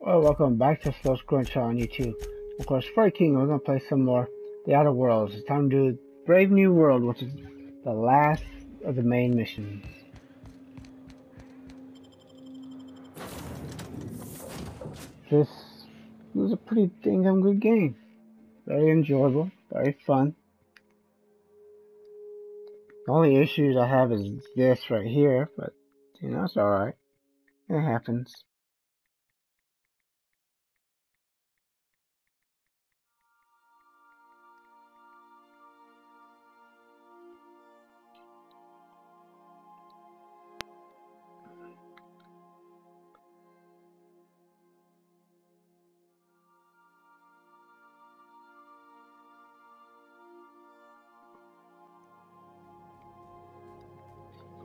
Oh, welcome back to Slow Scrunch on YouTube. Of course, Ferrari King, we're going to play some more The Outer Worlds. It's time to do Brave New World, which is the last of the main missions. This was a pretty dang good game. Very enjoyable, very fun. The only issues I have is this right here, but, you know, it's alright. It happens.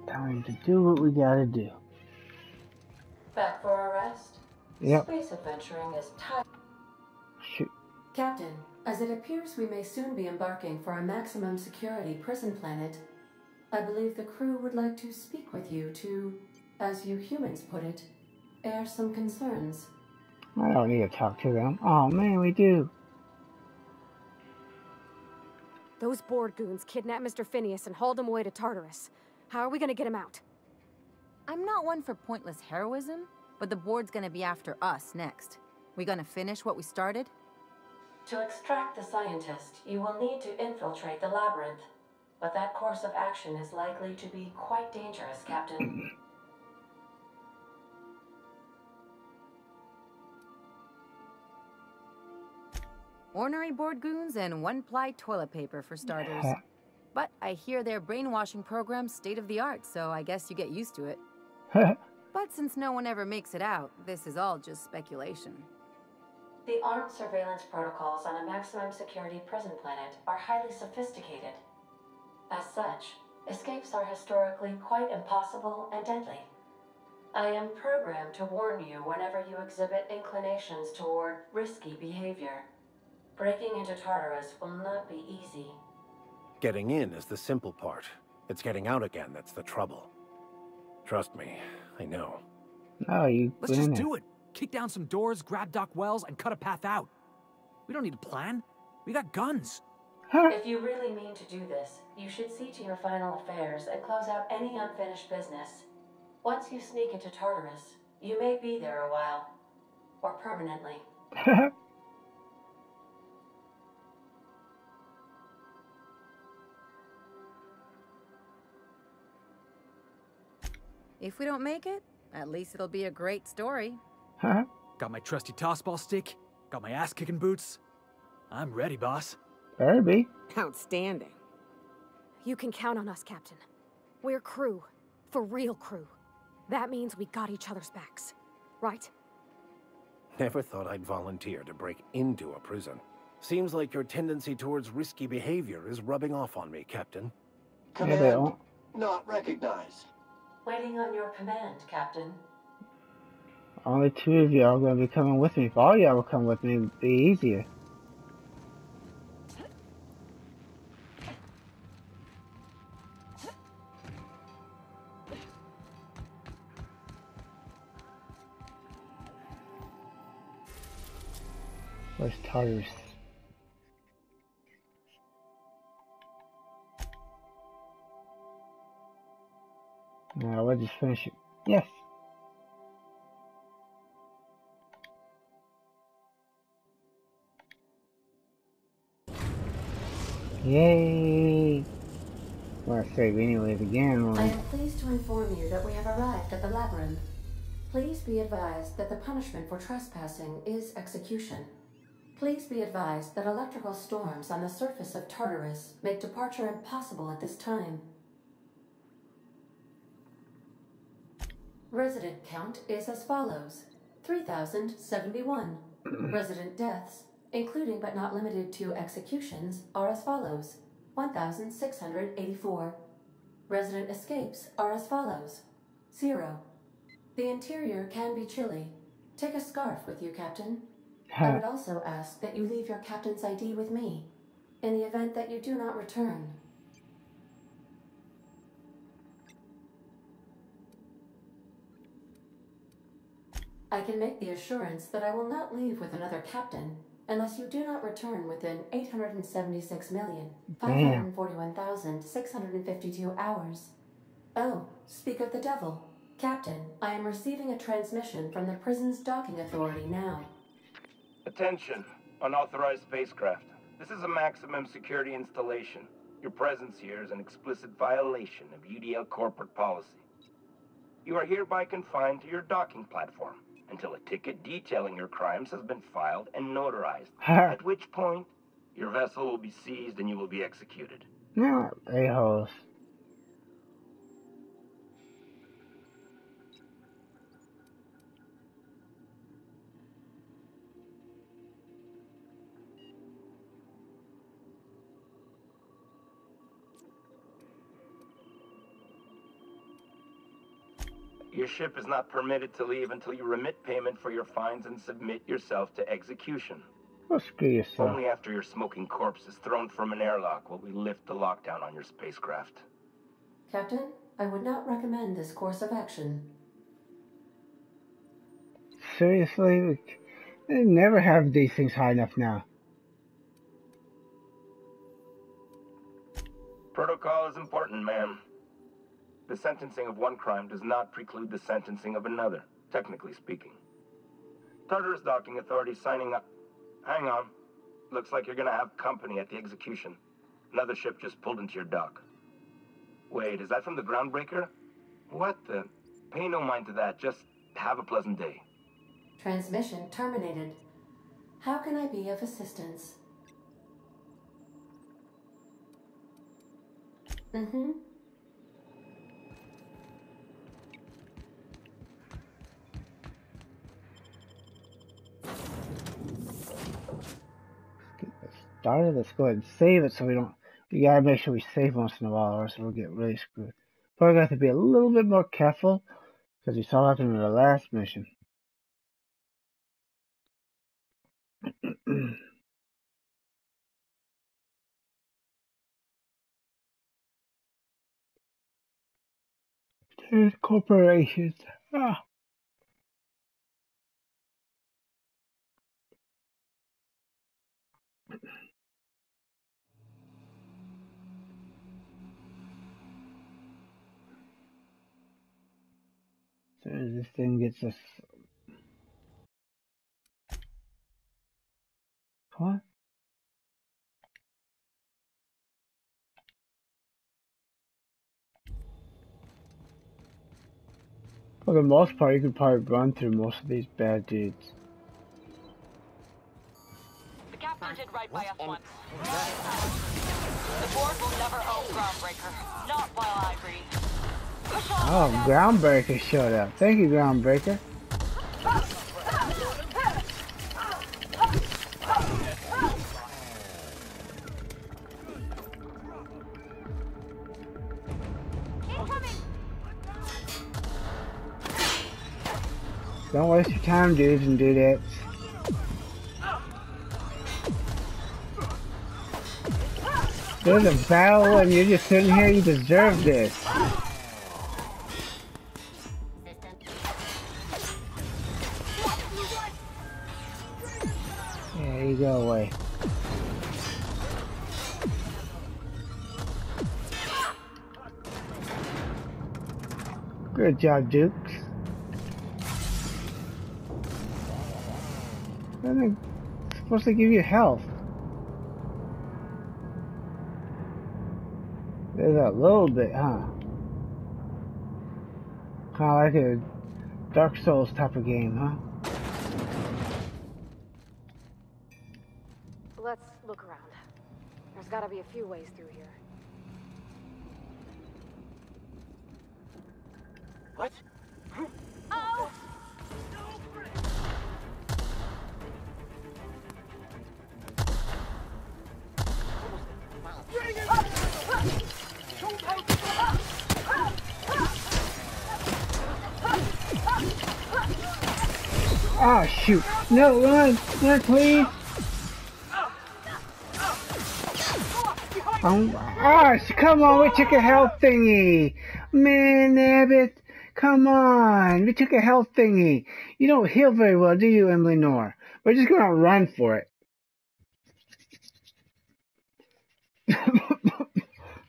Time to do what we gotta do. Back for a rest? Yep. Space adventuring is tight. Shoot. Captain, as it appears we may soon be embarking for a maximum security prison planet, I believe the crew would like to speak with you to, as you humans put it, air some concerns. I don't need to talk to them. Oh man, we do. Those board goons kidnapped Mr. Phineas and hauled him away to Tartarus. How are we gonna get him out? I'm not one for pointless heroism, but the board's gonna be after us next. We gonna finish what we started? To extract the scientist, you will need to infiltrate the labyrinth. But that course of action is likely to be quite dangerous, Captain. Ornery board goons and one-ply toilet paper for starters. But I hear their brainwashing program's state-of-the-art, so I guess you get used to it. But since no one ever makes it out, this is all just speculation. The armed surveillance protocols on a maximum security prison planet are highly sophisticated. As such, escapes are historically quite impossible and deadly. I am programmed to warn you whenever you exhibit inclinations toward risky behavior. Breaking into Tartarus will not be easy. Getting in is the simple part. It's getting out again that's the trouble. Trust me, I know. No, you. Let's just do it. Kick down some doors, grab Doc Wells, and cut a path out. We don't need a plan. We got guns. If you really mean to do this, you should see to your final affairs and close out any unfinished business. Once you sneak into Tartarus, you may be there a while. Or permanently. If we don't make it, at least it'll be a great story. Got my trusty tossball stick, got my ass-kicking boots. I'm ready, boss. Better be. Outstanding. You can count on us, Captain. We're crew. For real crew. That means we got each other's backs. Right? Never thought I'd volunteer to break into a prison. Seems like your tendency towards risky behavior is rubbing off on me, Captain. Command not recognized. Waiting on your command, Captain. Only two of you are going to be coming with me. If all y'all will come with me, it'd be easier. Where's Tartarus? Now we'll just finish it. Yes. Yay! I'm gonna save anyways again. I am pleased to inform you that we have arrived at the labyrinth. Please be advised that the punishment for trespassing is execution. Please be advised that electrical storms on the surface of Tartarus make departure impossible at this time. Resident count is as follows: 3,071. Resident deaths, including but not limited to executions, are as follows: 1,684. Resident escapes are as follows: 0. The interior can be chilly. Take a scarf with you, Captain. I would also ask that you leave your captain's ID with me, in the event that you do not return. I can make the assurance that I will not leave with another captain unless you do not return within 876,541,652 hours. Oh, speak of the devil. Captain, I am receiving a transmission from the prison's docking authority now. Attention, unauthorized spacecraft. This is a maximum security installation. Your presence here is an explicit violation of UDL corporate policy. You are hereby confined to your docking platform until a ticket detailing your crimes has been filed and notarized, at which point your vessel will be seized and you will be executed. Yeah, a-holes. Your ship is not permitted to leave until you remit payment for your fines and submit yourself to execution. Well, screw yourself. Only after your smoking corpse is thrown from an airlock will we lift the lockdown on your spacecraft. Captain, I would not recommend this course of action. Seriously? They never have these things high enough now. Protocol is important, ma'am. The sentencing of one crime does not preclude the sentencing of another, technically speaking. Tartarus Docking Authority signing up. Hang on. Looks like you're gonna have company at the execution. Another ship just pulled into your dock. Wait, is that from the groundbreaker? What the? Pay no mind to that, just have a pleasant day. Transmission terminated. How can I be of assistance? Started. Let's go ahead and save it so we don't. We gotta make sure we save once in a while, or else we'll get really screwed. Probably got to be a little bit more careful because we saw that in the last mission. There's corporations. Ah. As soon as this thing gets us. What? For the most part, you can probably run through most of these bad dudes. The captain did right by us once. The board will never own Groundbreaker. Not while I breathe. Oh, Groundbreaker showed up. Thank you, Groundbreaker. Don't waste your time, dudes and dudettes. There's a battle and you're just sitting here, you deserve this. Yeah, you go away. Good job, Dukes. They're supposed to give you health. There's a little bit, huh? Kind of like a Dark Souls type of game, huh? Let's look around. There's gotta be a few ways through here. What? Oh! Oh shoot! No, run! Run, please! Come on, we took a health thingy! Man, Abbott! Come on! We took a health thingy! You don't heal very well, do you, Emily Nor? We're just gonna run for it.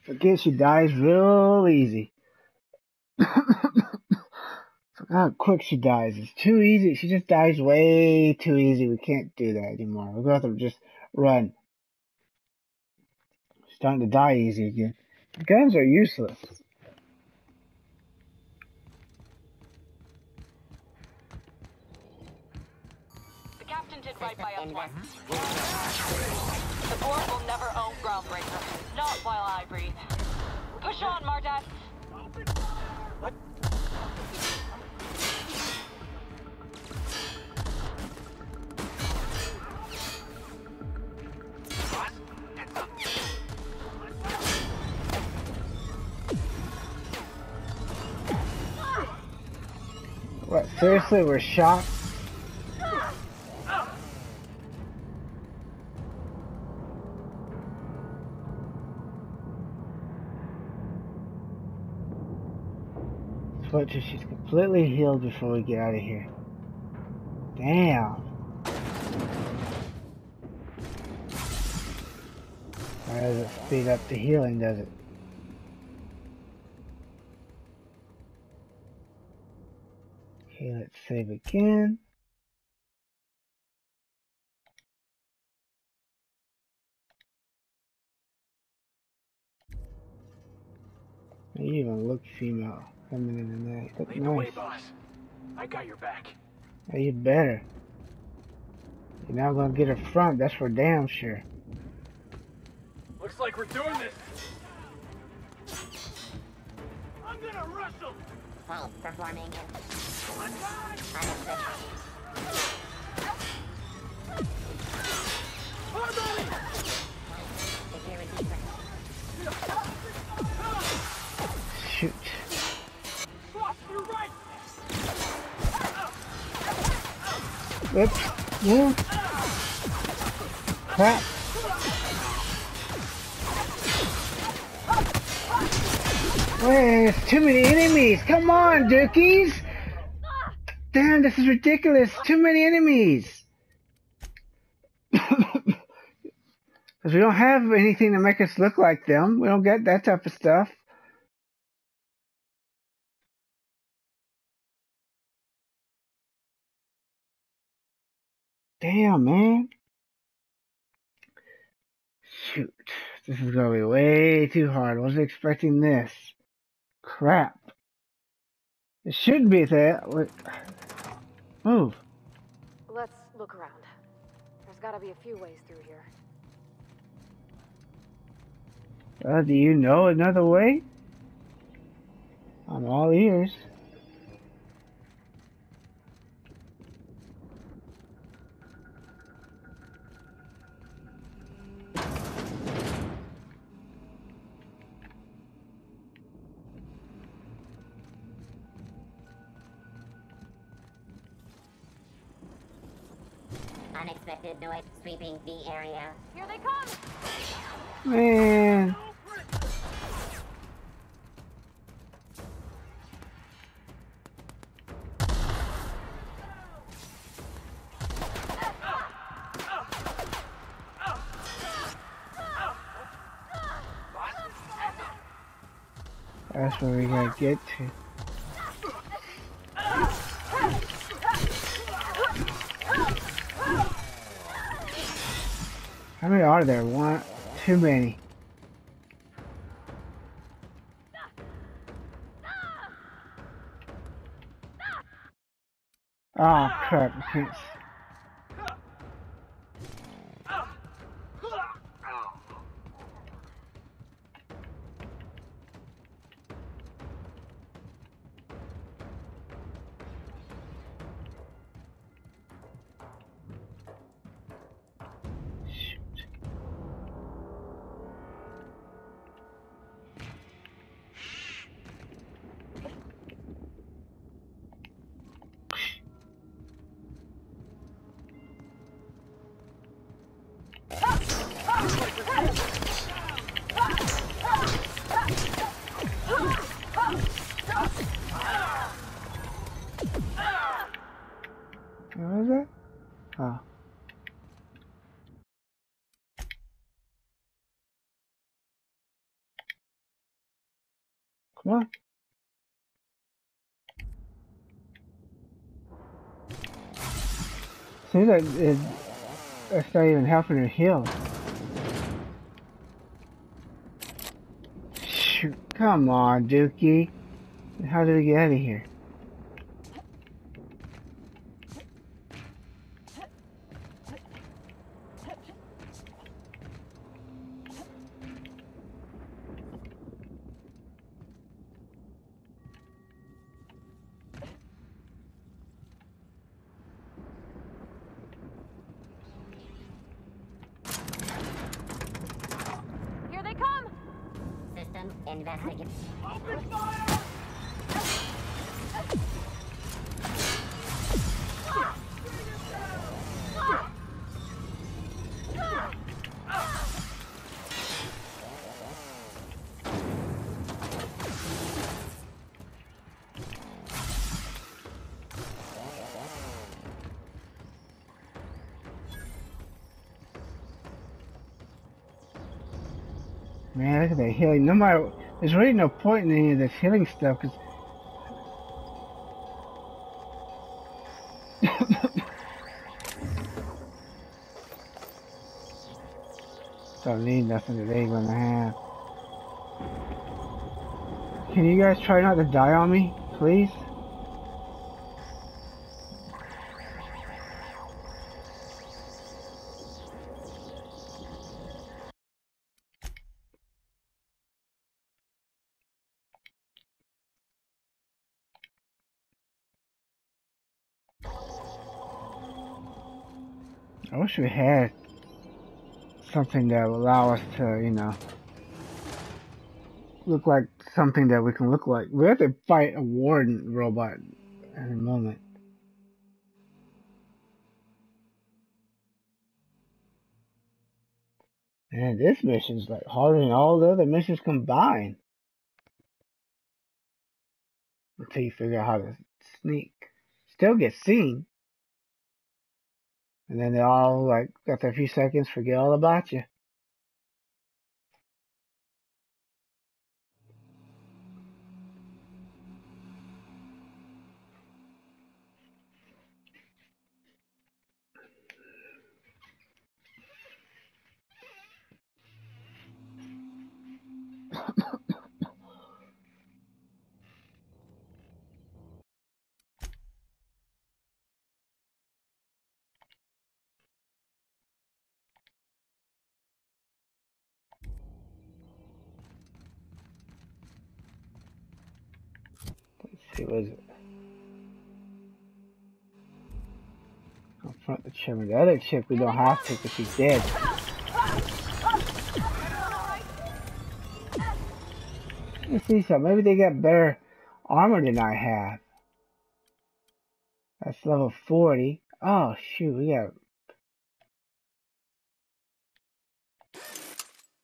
Forget she dies real easy. Forgot how quick she dies. It's too easy. She just dies way too easy. We can't do that anymore. We're gonna have to just run. She's starting to die easy again. Guns are useless. The captain did right by us once. The board will never own Groundbreaker. Not while I breathe. Push on, Mardat. What, seriously, we're shot? Let's wait till she's completely healed before we get out of here. Damn. That doesn't speed up the healing, does it? Okay, let's save again. You even look female, feminine than that. You look Lead the way, nice. boss. I got your back. Yeah, you better. You're not gonna get her front, that's for damn sure. Looks like we're doing this. I'm gonna wrestle. While performing Shoot. Oops. Yeah. Crap. Wait, it's too many enemies. Come on, Dookies. Damn, this is ridiculous. Too many enemies. Because we don't have anything to make us look like them. We don't get that type of stuff. Damn, man. Shoot. This is going to be way too hard. I wasn't expecting this. Crap. It shouldn't be that. Move. Let's look around. There's gotta be a few ways through here. Do you know another way? I'm all ears. unexpected noise sweeping the area. Here they come! Man. That's where we gotta get to. How many are there? One, too many. Oh crap, I can't. Oh. Come on. Seems like it's not even helping her heal. Shoot, come on, Dookie. How do we get out of here? Here they come! System investigate. Open fire! Man, look at that healing. No matter, there's really no point in any of this healing stuff, because don't need nothing that they ain't gonna have. Can you guys try not to die on me, please? I wish we had something that would allow us to, you know, look like something that we can look like. We have to fight a warden robot in a moment. Man, this mission's like harder than all the other missions combined. Until you figure out how to sneak. Still get seen. And then they all, like, after a few seconds, forget all about you. Let's see, what is it? Confront the chairman. The other chick we don't have to because she's dead. Let's see something. Maybe they got better armor than I have. That's level 40. Oh, shoot. We got...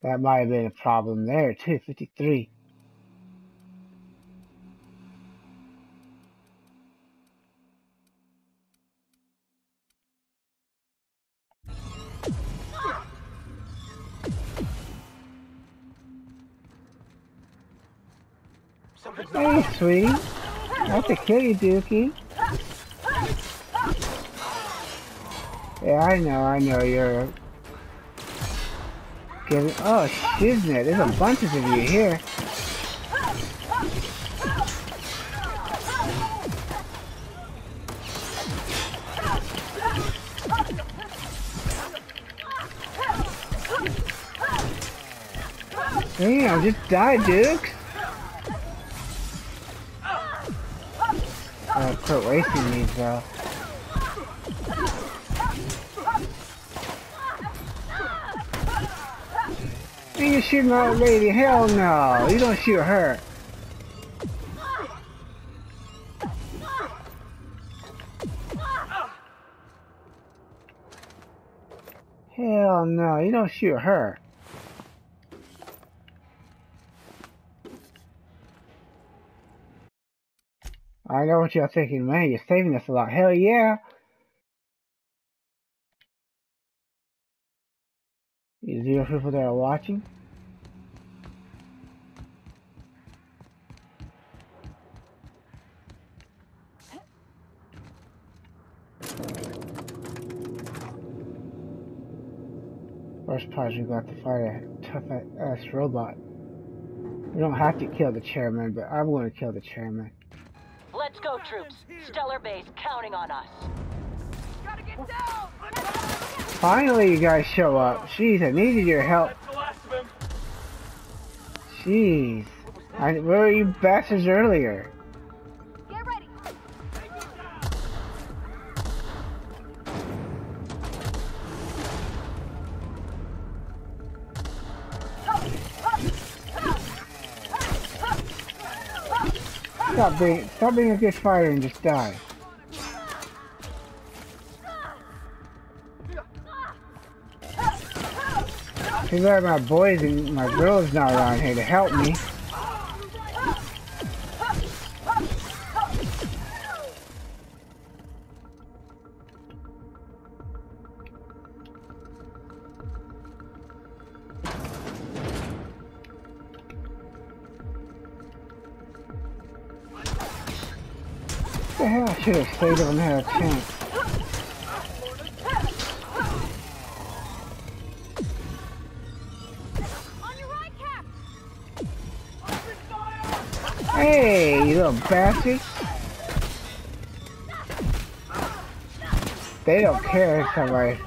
That might have been a problem there, too. 53. Hey, sweetie. I have to kill you, Dookie. Yeah, I know, you're... Giving... Oh, shiznit, there's a bunch of you here. Damn, just die, Duke. Quit wasting these, though. You shooting that lady? Hell no! You don't shoot her. Hell no! You don't shoot her. I know what y'all thinking, man. You're saving us a lot. Hell yeah! Zero people that are watching. First part, we got to fight a tough-ass robot. We don't have to kill the chairman, but I'm going to kill the chairman. Let's go, troops. Stellar Base counting on us. Gotta get down! Finally, you guys show up. Jeez, I needed your help. Jeez. Where were you bastards earlier? Get ready. Stop being a good fighter and just die. Too bad my boys and my girls not around here to help me. What the hell? I should have stayed on there a chance. Hey, you little bastards! They don't care if somebody.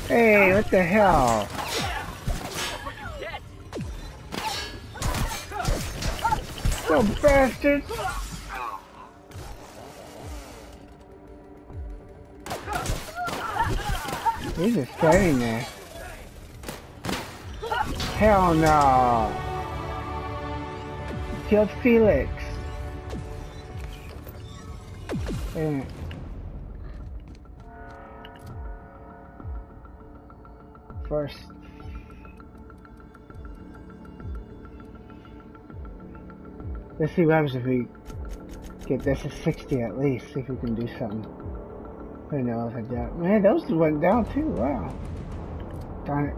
Hey, what the hell? Little bastards! He's just standing there. Hell no! You killed Felix. Wait a minute. First. Let's see what happens if we get this to 60 at least. See if we can do something. Who knows? I doubt. Man, those went down too. Wow. Darn it.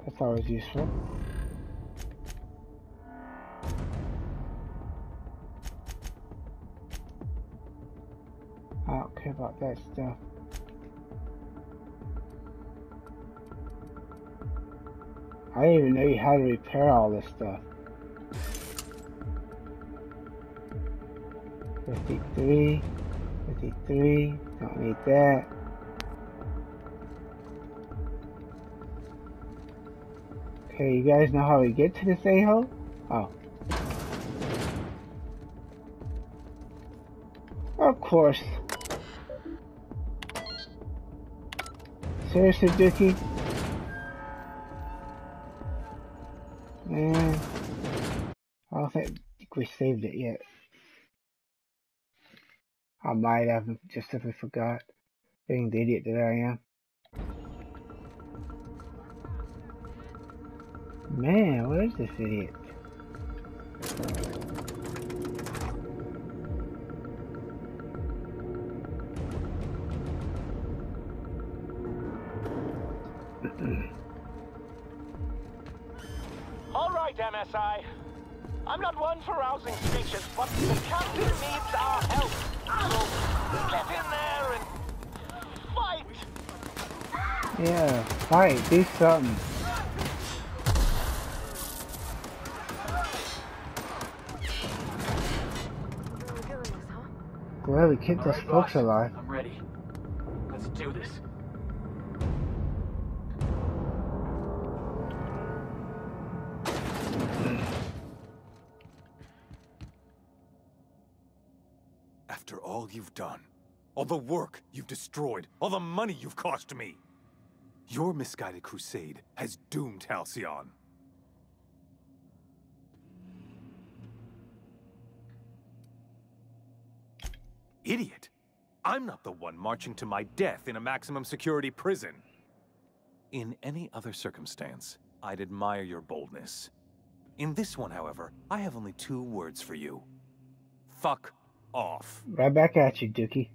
That's always useful. I don't care about that stuff. I didn't even know how to repair all this stuff. 53, 53, don't need that. Okay, you guys know how we get to this a-hole? Oh. Of course. Seriously, Dookie? Man, I don't think we saved it yet. I might have, just if we forgot. Being the idiot that I am. Man, where's this idiot? All right, MSI. I'm not one for rousing speeches, but the captain needs our help. So get in there and fight. Yeah, fight. Do something. Glad we kept those folks alive. I'm ready. Let's do this. After all you've done, all the work you've destroyed, all the money you've cost me, your misguided crusade has doomed Halcyon. Idiot! I'm not the one marching to my death in a maximum security prison. In any other circumstance, I'd admire your boldness. In this one, however, I have only 2 words for you. Fuck off. Right back at you, Dookie.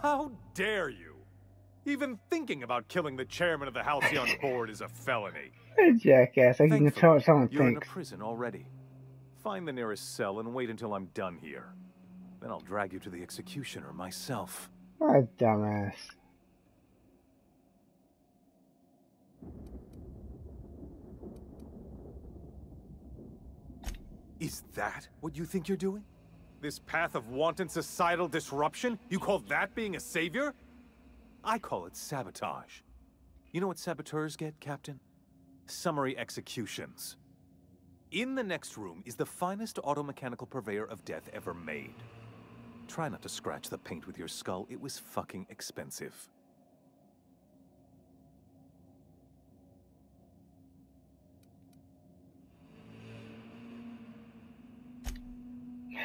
How dare you? Even thinking about killing the chairman of the Halcyon board is a felony. Hey, jackass, I can control what someone You're thinks. in a prison already. Find the nearest cell and wait until I'm done here. Then I'll drag you to the executioner myself. What a dumbass. Is that what you think you're doing? This path of wanton societal disruption? You call that being a savior? I call it sabotage. You know what saboteurs get, Captain? Summary executions. In the next room is the finest automechanical purveyor of death ever made. Try not to scratch the paint with your skull. It was fucking expensive.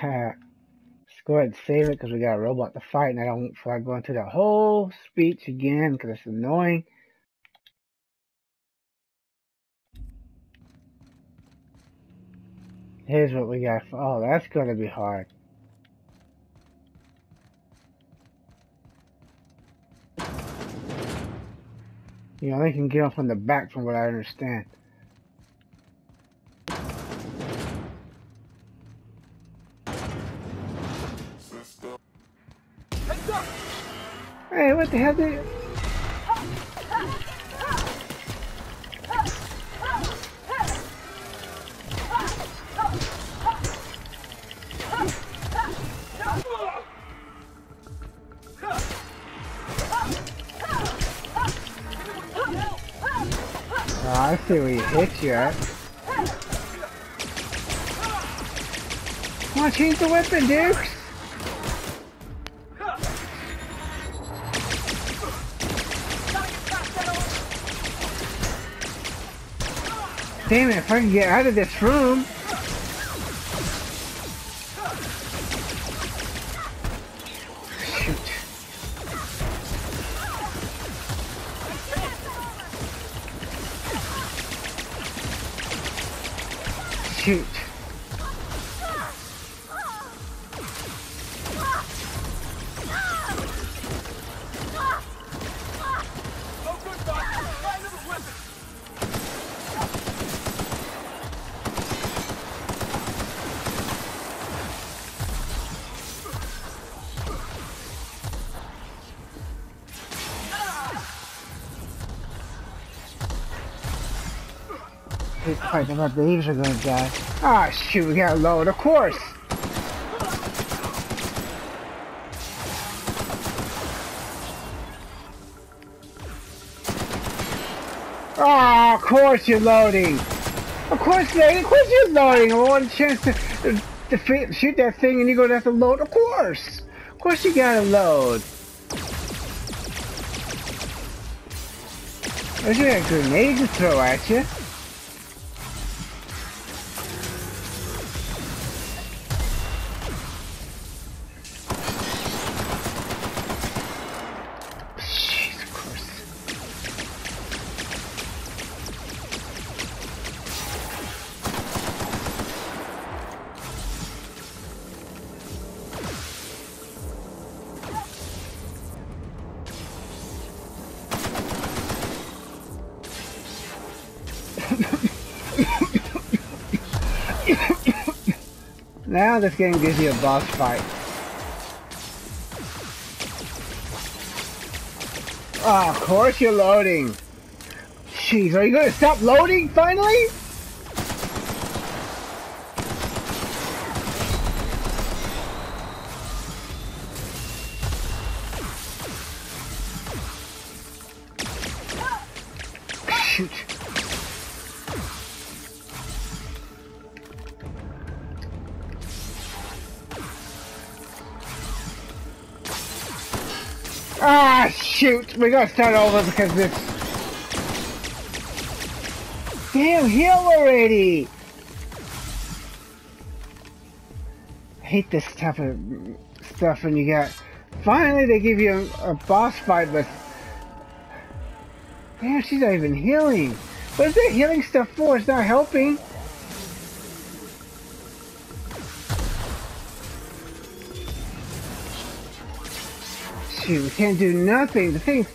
Let's go ahead and save it because we got a robot to fight, and I don't feel like going through that whole speech again because it's annoying. Here's what we got. Oh, that's going to be hard. You know, they can get them from the back from what I understand. Hey, what the hell did you... Oh, I see where you hit you at. Come on, change the weapon, dude! Damn it, if I can get out of this room. Shoot. Shoot. Fight, my babies are gonna die. Ah, shoot, we got load, of course! Ah, of course you're loading! Of course you're loading! I want a chance to shoot that thing and you're gonna have to load, of course! Of course you gotta load! There's a grenade to throw at you. Now this game gives you a boss fight. Oh, of course you're loading. Jeez, are you gonna stop loading finally? Shoot. Ah, shoot! We gotta start over because this... Damn, heal already! hate this type of stuff when you got... Finally they give you a boss fight, but... Damn, she's not even healing. What is that healing stuff for? It's not helping. Shoot, we can't do nothing. The thing...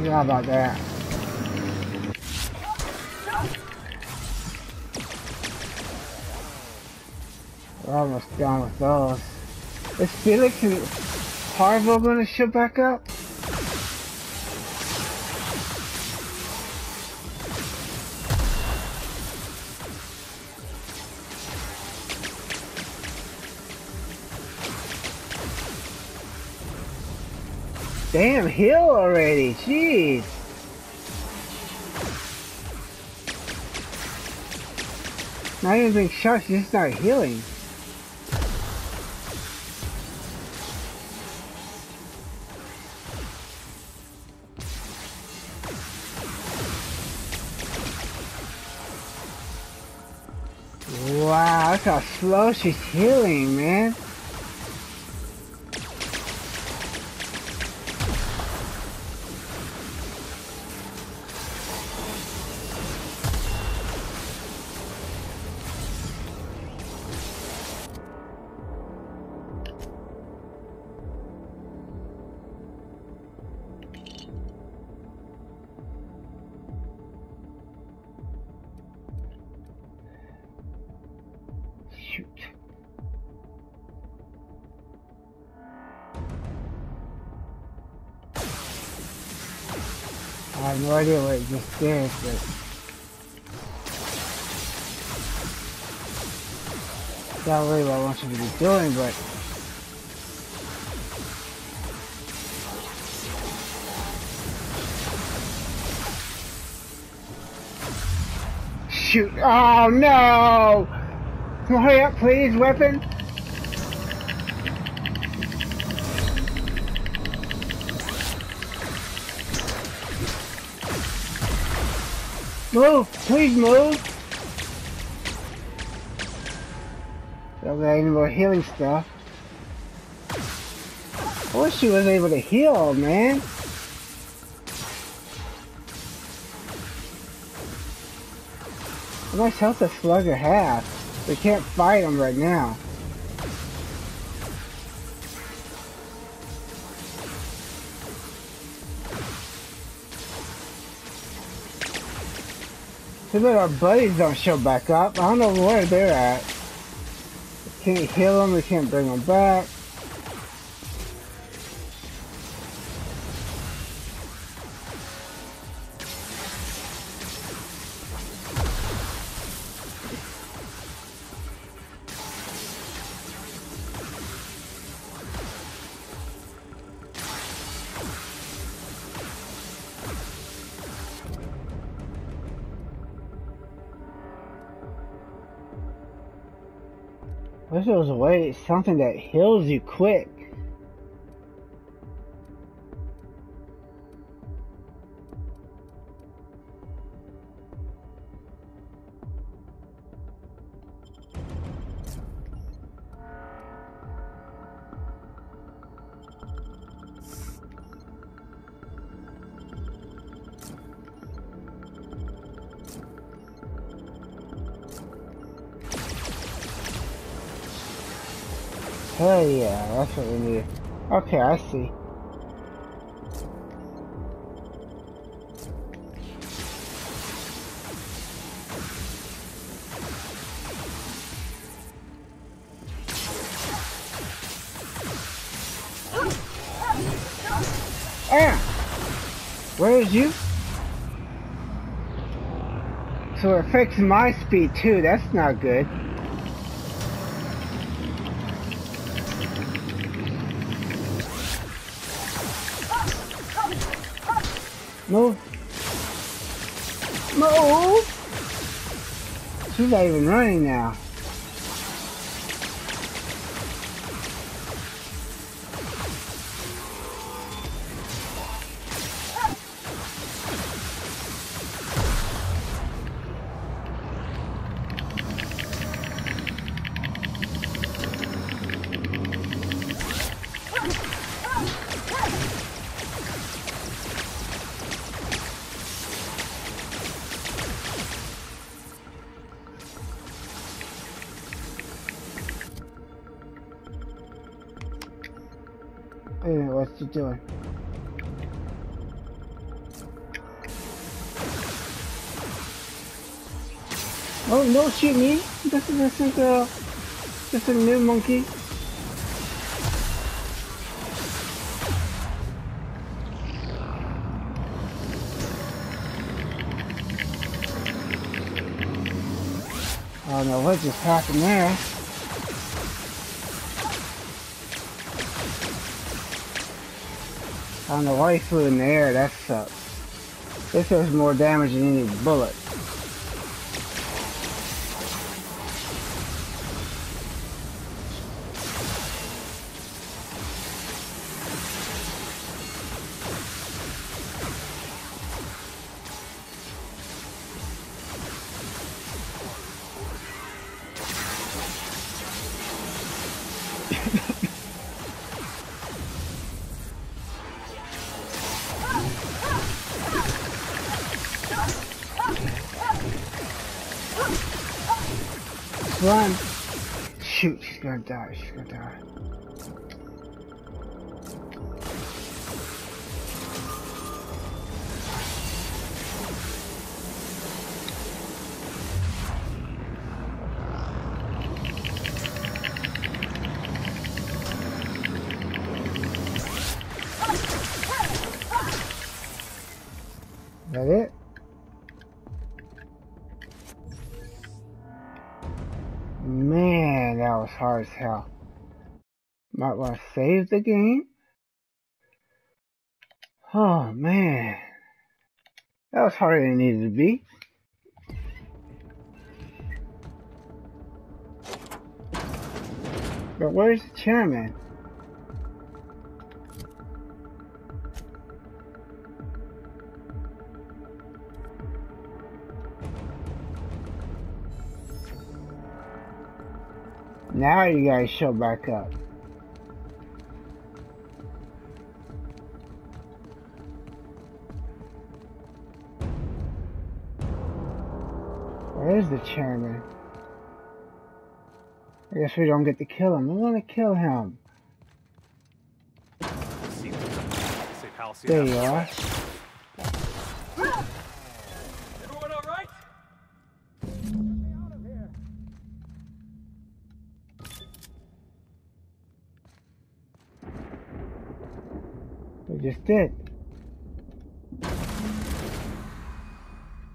How about that? We're almost done with those. Is Felix and Harville going to show back up? Damn, heal already, jeez. Not even being shot, she's just not healing. Wow, look how slow she's healing, man. Shoot. I have no idea what it just did, but... Not really what I want you to be doing, but... Shoot! Oh no! Come on, hurry up, please, weapon! Move! Please move! Don't got any more healing stuff. I wish she was able to heal, man. How much health does Slugger have? We can't fight him right now. Too bad our buddies don't show back up. I don't know where they're at. We can't heal them, we can't bring them back. I wish there was a way, something that heals you quick. Hell yeah, that's what we need. Okay, I see. Ah! Where is you? So it affects my speed too, that's not good. Move. Move! She's not even running now. what's he doing? Oh, no, shoot me! This isn't just a new monkey. I don't know what just happened there. I don't know why he flew in the air, that sucks. This does more damage than any bullet. Run! Shoot, she's gonna die, she's gonna die. Is that it? Man, that was hard as hell. Might want to save the game. Oh man, that was harder than it needed to be. But where's the chairman? Now you guys show back up. Where is the chairman? I guess we don't get to kill him. I want to kill him. There you are. Everyone all right? We just did.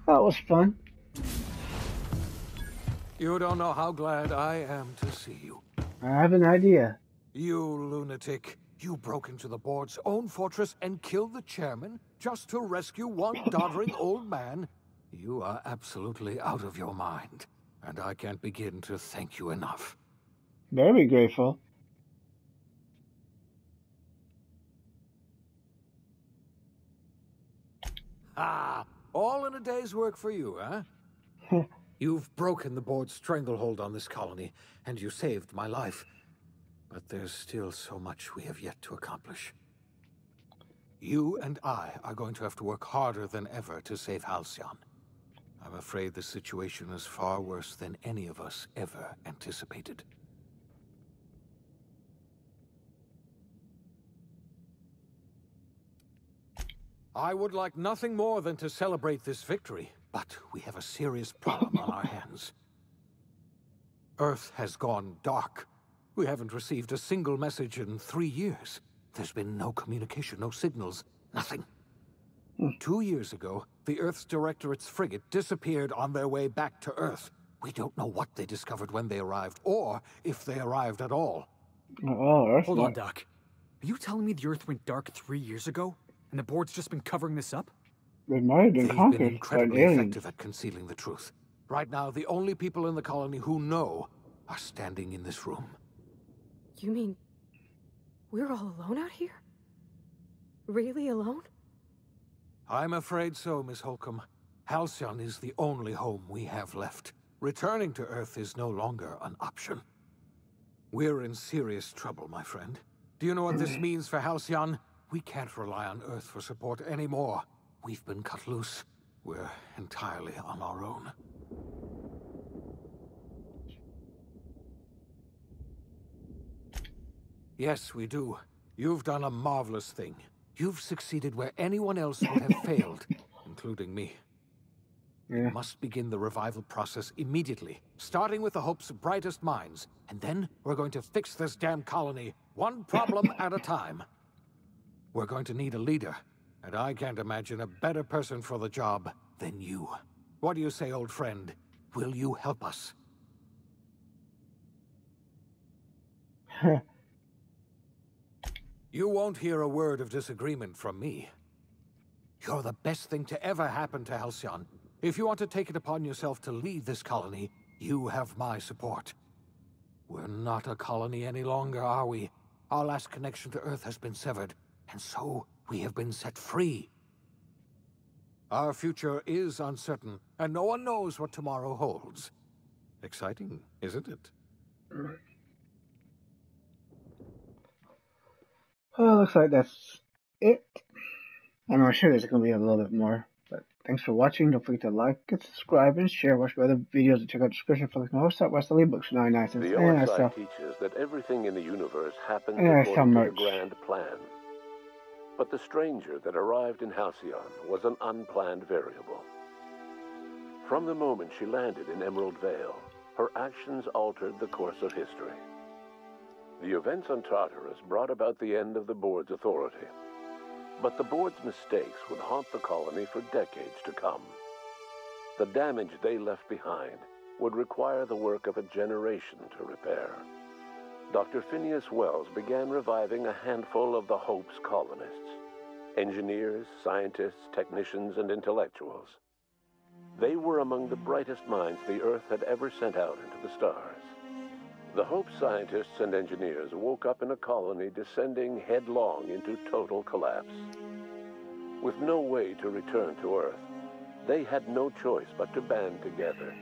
That was fun. You don't know how glad I am to see you. I have an idea. You lunatic. You broke into the board's own fortress and killed the chairman just to rescue one doddering old man? You are absolutely out of your mind, and I can't begin to thank you enough. Very grateful. Ah, all in a day's work for you, huh? You've broken the board's stranglehold on this colony, and you saved my life. But there's still so much we have yet to accomplish. You and I are going to have to work harder than ever to save Halcyon. I'm afraid the situation is far worse than any of us ever anticipated. I would like nothing more than to celebrate this victory, but we have a serious problem on our hands. Earth has gone dark. We haven't received a single message in 3 years. There's been no communication, no signals, nothing. 2 years ago, the Earth's Directorate's frigate disappeared on their way back to Earth. We don't know what they discovered when they arrived, or if they arrived at all. Hold on, Doc. Are you telling me the Earth went dark 3 years ago, and the board's just been covering this up? They might have been conquered by incredibly aliens. effective at concealing the truth. Right now, the only people in the colony who know are standing in this room. You mean we're all alone out here? Really alone? I'm afraid so, Miss Holcomb. Halcyon is the only home we have left. Returning to Earth is no longer an option. We're in serious trouble, my friend. Do you know what this means for Halcyon? We can't rely on Earth for support anymore. We've been cut loose. We're entirely on our own. Yes, we do. You've done a marvelous thing. You've succeeded where anyone else would have failed, including me. Yeah. We must begin the revival process immediately, starting with the Hope's brightest minds, and then we're going to fix this damn colony, one problem at a time. We're going to need a leader, and I can't imagine a better person for the job than you. What do you say, old friend? Will you help us? You won't hear a word of disagreement from me. You're the best thing to ever happen to Halcyon. If you want to take it upon yourself to lead this colony, you have my support. We're not a colony any longer, are we? Our last connection to Earth has been severed, and so we have been set free. Our future is uncertain, and no one knows what tomorrow holds. Exciting, isn't it? Well, looks like that's it. I'm sure there's going to be a little bit more. But thanks for watching. Don't forget to like and subscribe and share. Watch my other videos and check out the description for the most at Wesley Books 99 cents. The OSI teaches that everything in the universe happens according to the grand plan. But the stranger that arrived in Halcyon was an unplanned variable. From the moment she landed in Emerald Vale, her actions altered the course of history. The events on Tartarus brought about the end of the board's authority. But the board's mistakes would haunt the colony for decades to come. The damage they left behind would require the work of a generation to repair. Dr. Phineas Wells began reviving a handful of the Hope's colonists. Engineers, scientists, technicians, and intellectuals. They were among the brightest minds the Earth had ever sent out into the stars. The Hope scientists and engineers woke up in a colony descending headlong into total collapse. With no way to return to Earth, they had no choice but to band together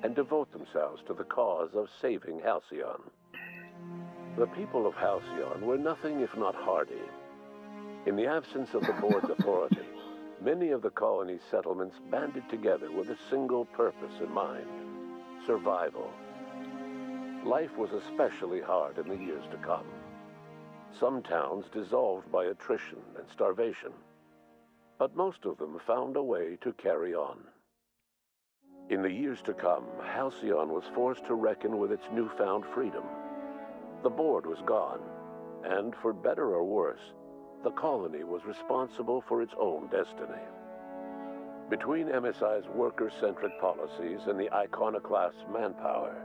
and devote themselves to the cause of saving Halcyon. The people of Halcyon were nothing if not hardy. In the absence of the board's authority, many of the colony's settlements banded together with a single purpose in mind: survival. Life was especially hard in the years to come. Some towns dissolved by attrition and starvation, but most of them found a way to carry on. In the years to come, Halcyon was forced to reckon with its newfound freedom. The board was gone, and for better or worse, the colony was responsible for its own destiny. Between MSI's worker-centric policies and the iconoclast's manpower,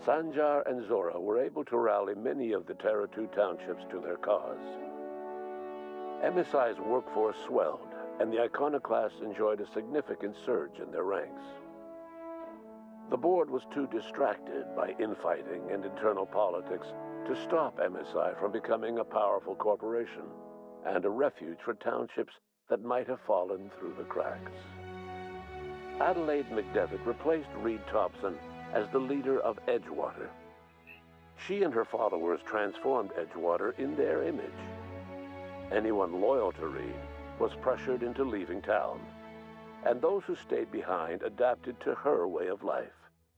Sanjar and Zora were able to rally many of the Terra 2 townships to their cause. MSI's workforce swelled, and the iconoclasts enjoyed a significant surge in their ranks. The board was too distracted by infighting and internal politics to stop MSI from becoming a powerful corporation and a refuge for townships that might have fallen through the cracks. Adelaide McDevitt replaced Reed Thompson as the leader of Edgewater. She and her followers transformed Edgewater in their image. Anyone loyal to Reed was pressured into leaving town, and those who stayed behind adapted to her way of life.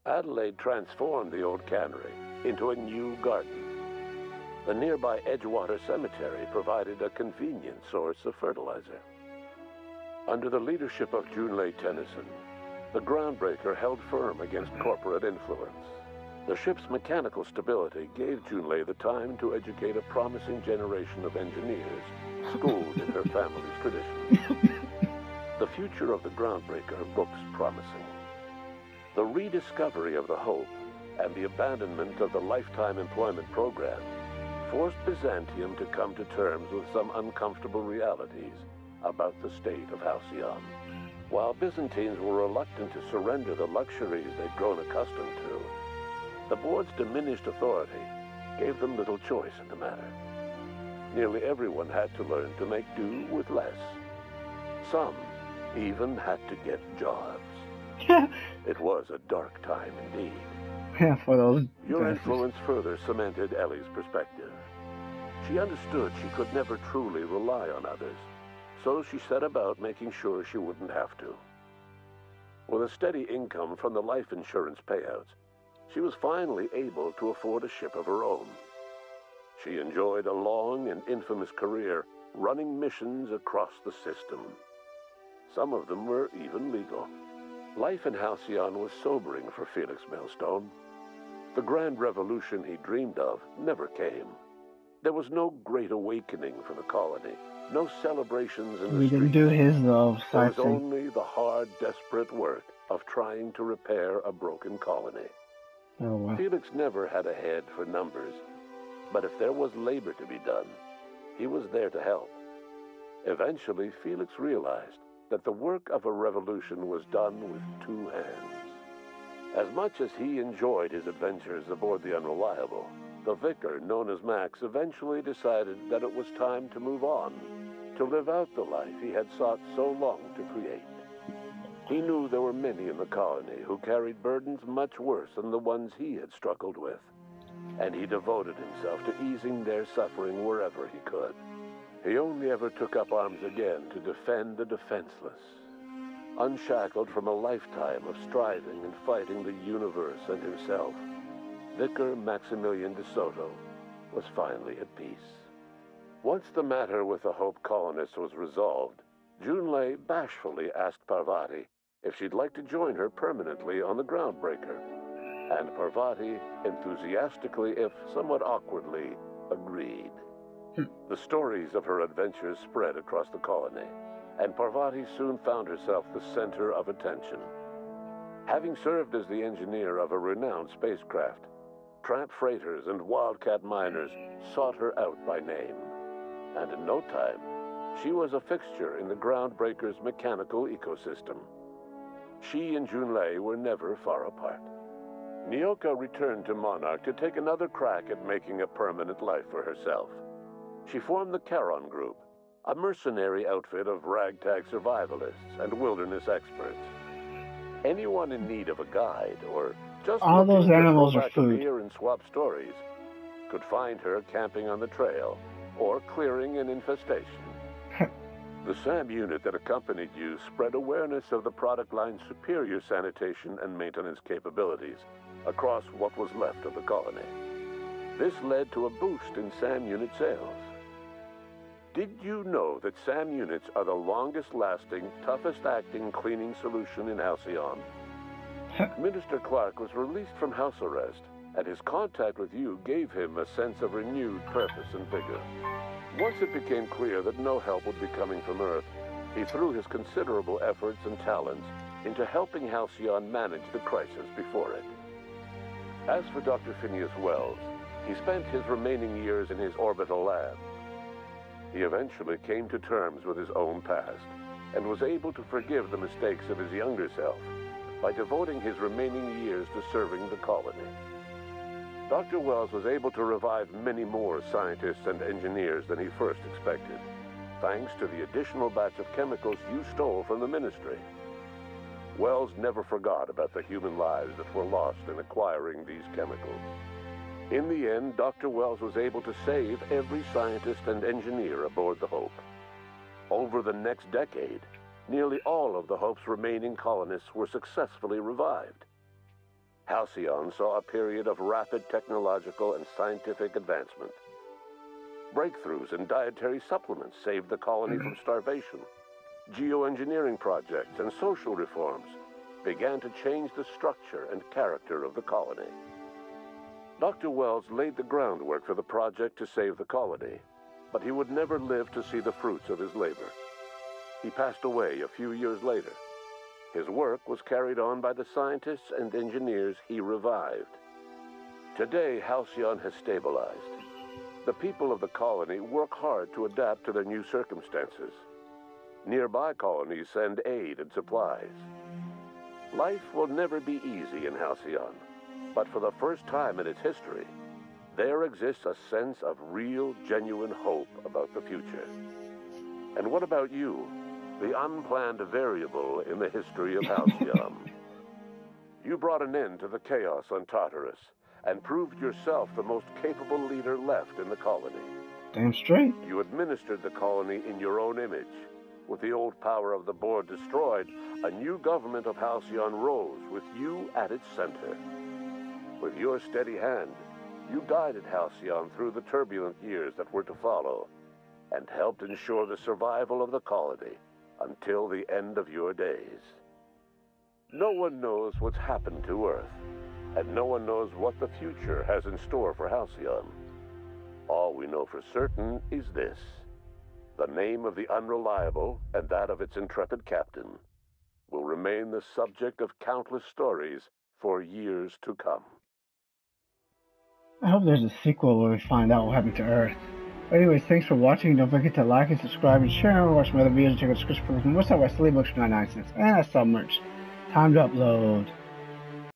Adelaide transformed the old cannery into a new garden. The nearby Edgewater Cemetery provided a convenient source of fertilizer. Under the leadership of Junlei Tennyson, the groundbreaker held firm against corporate influence. The ship's mechanical stability gave Junlei the time to educate a promising generation of engineers, schooled in her family's traditions. The future of the groundbreaker looks promising. The rediscovery of the Hope and the abandonment of the lifetime employment program forced Byzantium to come to terms with some uncomfortable realities about the state of Halcyon. While Byzantines were reluctant to surrender the luxuries they'd grown accustomed to, the board's diminished authority gave them little choice in the matter. Nearly everyone had to learn to make do with less. Some even had to get jobs. It was a dark time indeed. Yeah, for those Your influence further cemented Ellie's perspective. She understood she could never truly rely on others, so she set about making sure she wouldn't have to. With a steady income from the life insurance payouts, she was finally able to afford a ship of her own. She enjoyed a long and infamous career running missions across the system. Some of them were even legal. Life in Halcyon was sobering for Felix Millstone. The grand revolution he dreamed of never came. There was no great awakening for the colony, no celebrations in the streets. We didn't do his, though, There was only the hard, desperate work of trying to repair a broken colony. Oh, wow. Felix never had a head for numbers, but if there was labor to be done, he was there to help. Eventually, Felix realized that the work of a revolution was done with two hands. As much as he enjoyed his adventures aboard the Unreliable, the vicar, known as Max, eventually decided that it was time to move on, to live out the life he had sought so long to create. He knew there were many in the colony who carried burdens much worse than the ones he had struggled with, and he devoted himself to easing their suffering wherever he could. He only ever took up arms again to defend the defenseless. Unshackled from a lifetime of striving and fighting the universe and himself, Vicar Maximilian de Soto was finally at peace. Once the matter with the Hope colonists was resolved, Junlei bashfully asked Parvati if she'd like to join her permanently on the Groundbreaker, and Parvati enthusiastically, if somewhat awkwardly, agreed. The stories of her adventures spread across the colony, and Parvati soon found herself the center of attention. Having served as the engineer of a renowned spacecraft, tramp freighters and wildcat miners sought her out by name, and in no time, she was a fixture in the Groundbreaker's mechanical ecosystem. She and Junlei were never far apart. Nyoka returned to Monarch to take another crack at making a permanent life for herself. She formed the Charon Group, a mercenary outfit of ragtag survivalists and wilderness experts. Anyone in need of a guide or just all those animals are food hear and swap stories could find her camping on the trail or clearing an infestation. The SAM unit that accompanied you spread awareness of the product line's superior sanitation and maintenance capabilities across what was left of the colony. This led to a boost in SAM unit sales. Did you know that SAM units are the longest-lasting, toughest-acting cleaning solution in Halcyon? Minister Clark was released from house arrest, and his contact with you gave him a sense of renewed purpose and vigor. Once it became clear that no help would be coming from Earth, he threw his considerable efforts and talents into helping Halcyon manage the crisis before it. As for Dr. Phineas Wells, he spent his remaining years in his orbital lab. He eventually came to terms with his own past and was able to forgive the mistakes of his younger self by devoting his remaining years to serving the colony. Dr. Wells was able to revive many more scientists and engineers than he first expected, thanks to the additional batch of chemicals you stole from the ministry. Wells never forgot about the human lives that were lost in acquiring these chemicals. In the end, Dr. Wells was able to save every scientist and engineer aboard the Hope. Over the next decade, nearly all of the Hope's remaining colonists were successfully revived. Halcyon saw a period of rapid technological and scientific advancement. Breakthroughs in dietary supplements saved the colony from starvation. Geoengineering projects and social reforms began to change the structure and character of the colony. Dr. Wells laid the groundwork for the project to save the colony, but he would never live to see the fruits of his labor. He passed away a few years later. His work was carried on by the scientists and engineers he revived. Today, Halcyon has stabilized. The people of the colony work hard to adapt to their new circumstances. Nearby colonies send aid and supplies. Life will never be easy in Halcyon, but for the first time in its history, there exists a sense of real, genuine hope about the future. And what about you? The unplanned variable in the history of Halcyon. You brought an end to the chaos on Tartarus and proved yourself the most capable leader left in the colony. Damn straight. You administered the colony in your own image. With the old power of the board destroyed, a new government of Halcyon rose with you at its center. With your steady hand, You guided Halcyon through the turbulent years that were to follow, and helped ensure the survival of the colony until the end of your days. No one knows what's happened to Earth, and no one knows what the future has in store for Halcyon. All we know for certain is this: the name of the Unreliable and that of its intrepid captain will remain the subject of countless stories for years to come. I hope there's a sequel where we find out what happened to Earth. But anyways, thanks for watching. Don't forget to like and subscribe and share, and watch some other videos and check out the description for what's up. I still books for 99 cents. And I sell merch. Time to upload.